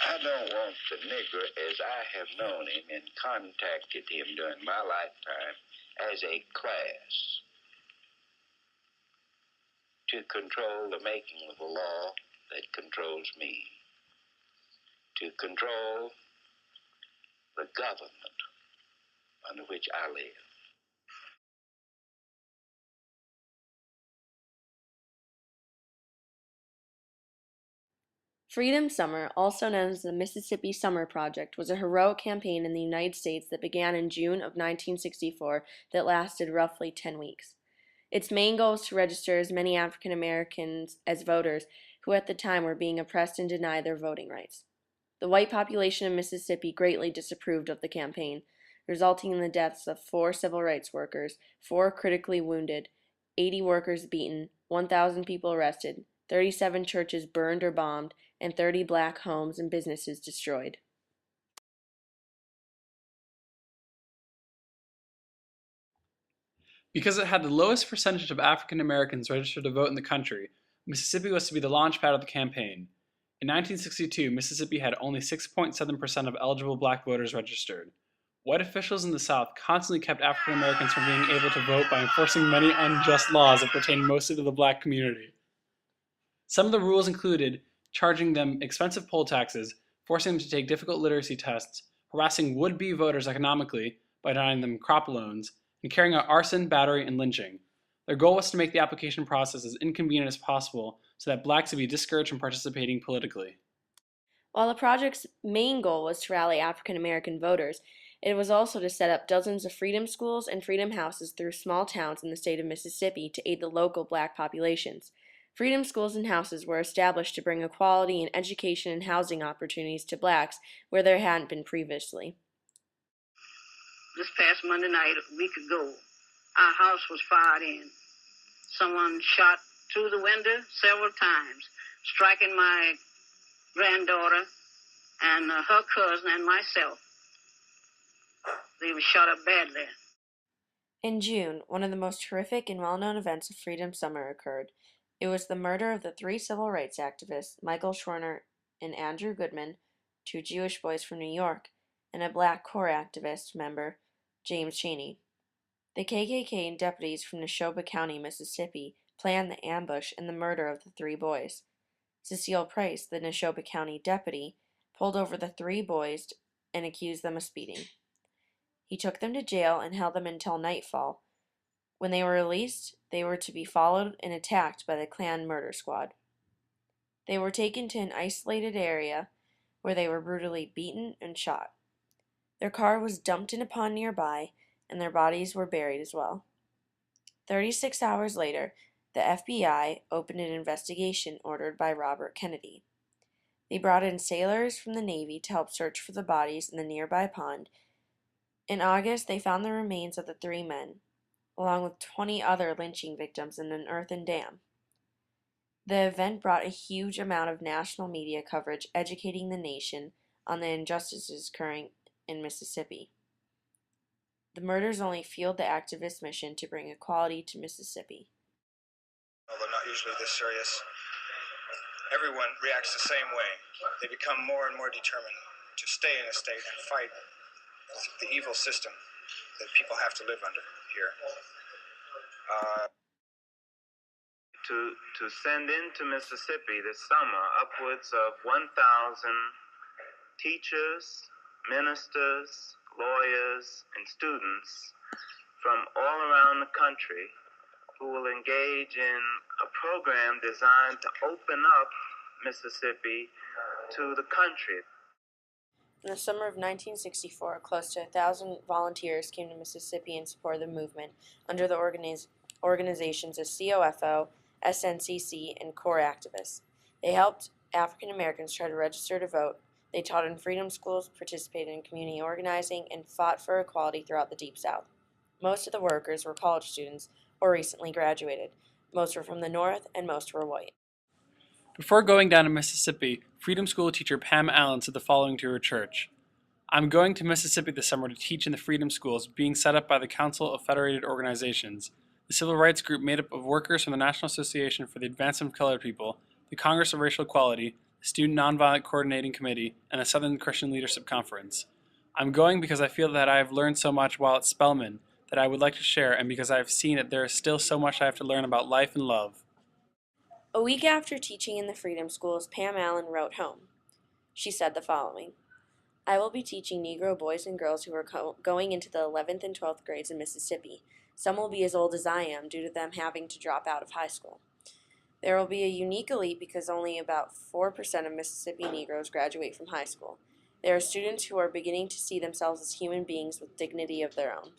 I don't want the Negro as I have known him and contacted him during my lifetime as a class to control the making of the law that controls me, to control the government under which I live. Freedom Summer, also known as the Mississippi Summer Project, was a heroic campaign in the United States that began in June of 1964 that lasted roughly 10 weeks. Its main goal was to register as many African Americans as voters who at the time were being oppressed and denied their voting rights. The white population of Mississippi greatly disapproved of the campaign, resulting in the deaths of 4 civil rights workers, 4 critically wounded, 80 workers beaten, 1,000 people arrested, 37 churches burned or bombed, and 30 black homes and businesses destroyed. Because it had the lowest percentage of African Americans registered to vote in the country, Mississippi was to be the launchpad of the campaign. In 1962, Mississippi had only 6.7% of eligible black voters registered. White officials in the South constantly kept African Americans from being able to vote by enforcing many unjust laws that pertained mostly to the black community. Some of the rules included charging them expensive poll taxes, forcing them to take difficult literacy tests, harassing would-be voters economically by denying them crop loans, and carrying out arson, battery, and lynching. Their goal was to make the application process as inconvenient as possible so that blacks would be discouraged from participating politically. While the project's main goal was to rally African American voters, it was also to set up dozens of freedom schools and freedom houses through small towns in the state of Mississippi to aid the local black populations. Freedom schools and houses were established to bring equality in education and housing opportunities to blacks where there hadn't been previously. This past Monday night, a week ago, our house was fired in. Someone shot through the window several times, striking my granddaughter and her cousin and myself. They were shot up badly. In June, one of the most horrific and well-known events of Freedom Summer occurred. It was the murder of the 3 civil rights activists, Michael Schwerner and Andrew Goodman, 2 Jewish boys from New York, and a black core activist member, James Chaney. The KKK and deputies from Neshoba County, Mississippi, planned the ambush and the murder of the 3 boys. Cecile Price, the Neshoba County deputy, pulled over the 3 boys and accused them of speeding. He took them to jail and held them until nightfall. When they were released, they were to be followed and attacked by the Klan murder squad. They were taken to an isolated area where they were brutally beaten and shot. Their car was dumped in a pond nearby, and their bodies were buried as well. 36 hours later, the FBI opened an investigation ordered by Robert Kennedy. They brought in sailors from the Navy to help search for the bodies in the nearby pond. In August, they found the remains of the 3 men, along with 20 other lynching victims in an earthen dam. The event brought a huge amount of national media coverage educating the nation on the injustices occurring in Mississippi. The murders only fueled the activist mission to bring equality to Mississippi. Although not usually this serious, everyone reacts the same way. They become more and more determined to stay in a state and fight the evil system that people have to live under here. To send into Mississippi this summer upwards of 1,000 teachers, ministers, lawyers, and students from all around the country who will engage in a program designed to open up Mississippi to the country. In the summer of 1964, close to 1,000 volunteers came to Mississippi in support of the movement under the organizations of COFO, SNCC, and CORE activists. They helped African Americans try to register to vote. They taught in freedom schools, participated in community organizing, and fought for equality throughout the Deep South. Most of the workers were college students or recently graduated. Most were from the North, and most were white. Before going down to Mississippi, Freedom School teacher Pam Allen said the following to her church: "I'm going to Mississippi this summer to teach in the Freedom Schools being set up by the Council of Federated Organizations, the civil rights group made up of workers from the National Association for the Advancement of Colored People, the Congress of Racial Equality, Student Nonviolent Coordinating Committee, and the Southern Christian Leadership Conference. I'm going because I feel that I have learned so much while at Spelman that I would like to share, and because I have seen that there is still so much I have to learn about life and love. A week after teaching in the Freedom Schools, Pam Allen wrote home. She said the following: I will be teaching Negro boys and girls who are going into the 11th and 12th grades in Mississippi. Some will be as old as I am due to them having to drop out of high school. There will be a unique elite because only about 4% of Mississippi Negroes graduate from high school. There are students who are beginning to see themselves as human beings with dignity of their own.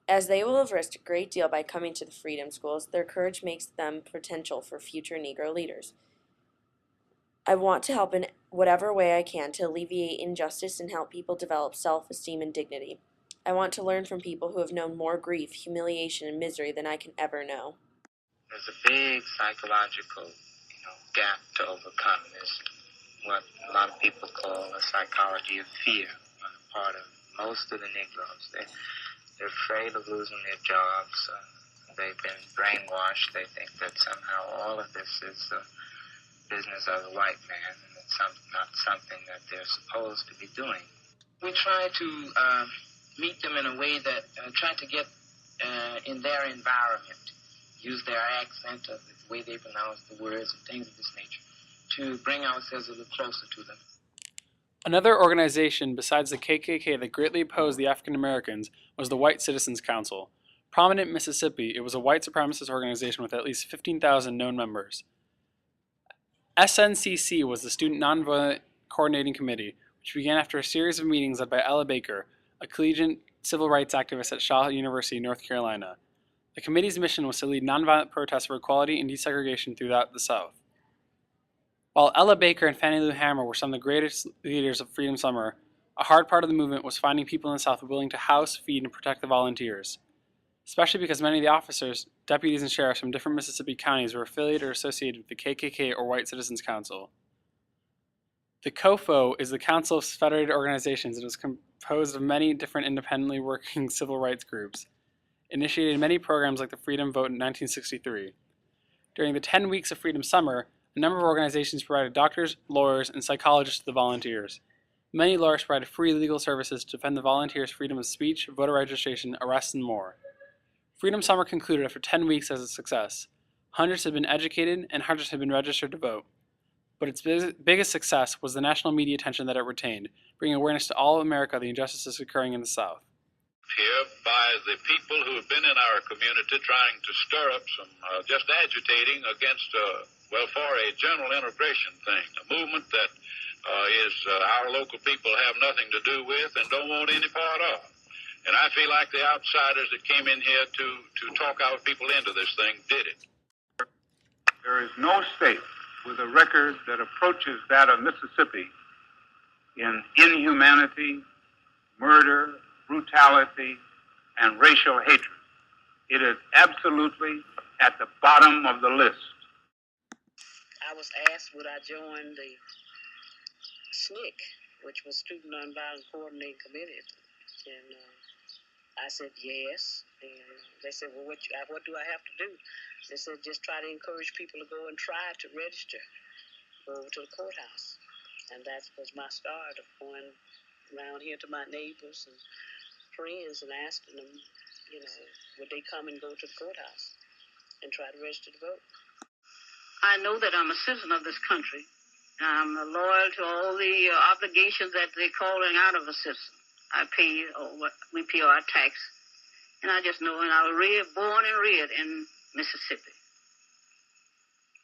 As they will have risked a great deal by coming to the Freedom Schools, their courage makes them potential for future Negro leaders. I want to help in whatever way I can to alleviate injustice and help people develop self-esteem and dignity. I want to learn from people who have known more grief, humiliation, and misery than I can ever know. There's a big psychological, gap to overcome. There's what a lot of people call a psychology of fear on the part of most of the Negroes. They're afraid of losing their jobs. They've been brainwashed. They think that somehow all of this is the business of the white man, and it's not something that they're supposed to be doing. We try to meet them in a way that try to get in their environment, use their accent, the way they pronounce the words and things of this nature, to bring ourselves a little closer to them. Another organization besides the KKK that greatly opposed the African Americans was the White Citizens Council. Prominent in Mississippi, it was a white supremacist organization with at least 15,000 known members. SNCC was the Student Nonviolent Coordinating Committee, which began after a series of meetings led by Ella Baker, a collegiate civil rights activist at Shaw University, North Carolina. The committee's mission was to lead nonviolent protests for equality and desegregation throughout the South. While Ella Baker and Fannie Lou Hamer were some of the greatest leaders of Freedom Summer, a hard part of the movement was finding people in the South willing to house, feed, and protect the volunteers, especially because many of the officers, deputies, and sheriffs from different Mississippi counties were affiliated or associated with the KKK or White Citizens Council. The COFO is the Council of Federated Organizations and was composed of many different independently working civil rights groups. It initiated many programs like the Freedom Vote in 1963. During the 10 weeks of Freedom Summer, a number of organizations provided doctors, lawyers, and psychologists to the volunteers. Many lawyers provided free legal services to defend the volunteers' freedom of speech, voter registration, arrests, and more. Freedom Summer concluded after 10 weeks as a success. Hundreds had been educated and hundreds had been registered to vote. But its biggest success was the national media attention that it retained, bringing awareness to all of America of the injustices occurring in the South. Here by the people who have been in our community trying to stir up some, just agitating against, for a general integration thing, a movement that our local people have nothing to do with and don't want any part of. And I feel like the outsiders that came in here to talk our people into this thing did it. There is no state with a record that approaches that of Mississippi in inhumanity, murder, brutality, and racial hatred. It is absolutely at the bottom of the list. I was asked would I join the SNCC, which was Student Nonviolent Coordinating Committee, and I said yes. And they said, well, what do I have to do? They said, just try to encourage people to go and try to register, go over to the courthouse. And that was my start of going around here to my neighbors and friends and asking them, would they come and go to the courthouse and try to register to vote? I know that I'm a citizen of this country. I'm loyal to all the obligations that they're calling out of a citizen. We pay our tax. And I just know, and I was born and reared in Mississippi.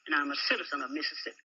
And I'm a citizen of Mississippi.